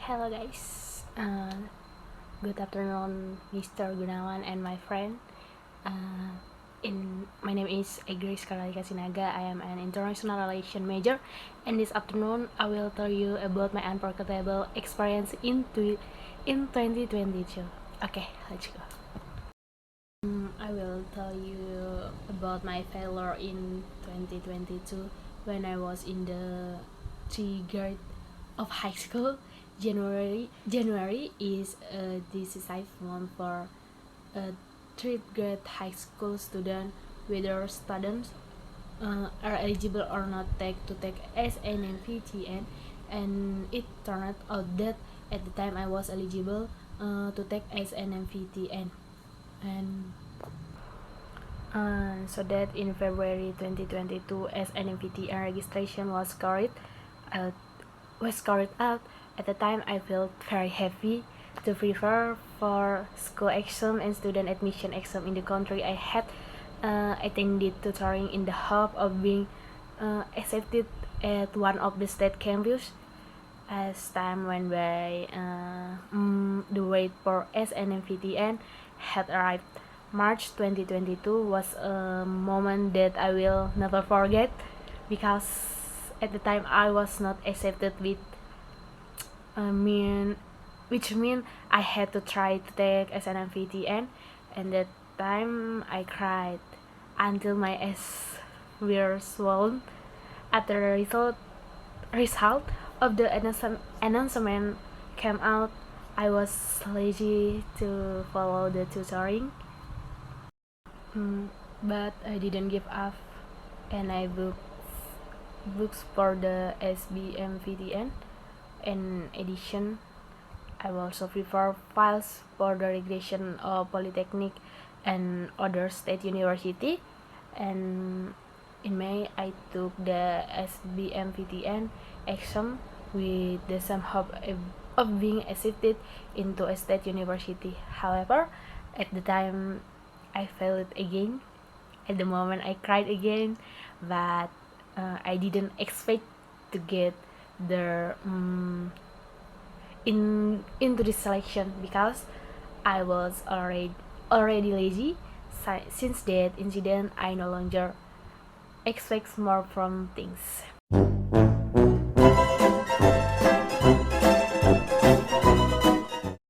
Hello guys, good afternoon Mr. Gunawan and my friend. My name is Agrace. I am an international relation major, and this afternoon I will tell you about my unforgettable experience in 2022. Okay, let's go. I will tell you about my failure in 2022 when I was in the 3rd grade of high school. January is a decisive month for a 3rd grade high school student, whether students are eligible or not to take SNMPTN, and it turned out that at the time I was eligible to take SNMPTN, and so that in February 2022 SNMPTN registration was carried out. At the time I felt very happy to prepare for school exam and student admission exam in the country. I had attended tutoring in the hope of being accepted at one of the state campus. As time went by, the wait for SNMPTN had arrived. March 2022 was a moment that I will never forget, because at the time I was not accepted which mean I had to try to take SNMPTN, and that time I cried until my eyes were swollen. At the result of the announcement came out, I was lazy to follow the tutoring, but I didn't give up, and I booked books for the SBMPTN. In addition, I also prepare files for the regression of Polytechnic and other state university. And in May, I took the SBMPTN exam with the same hope of being accepted into a state university. However, at the time, I failed again. At the moment, I cried again, but I didn't expect to get the into this selection, because I was already lazy. Since that incident, I no longer expect more from things.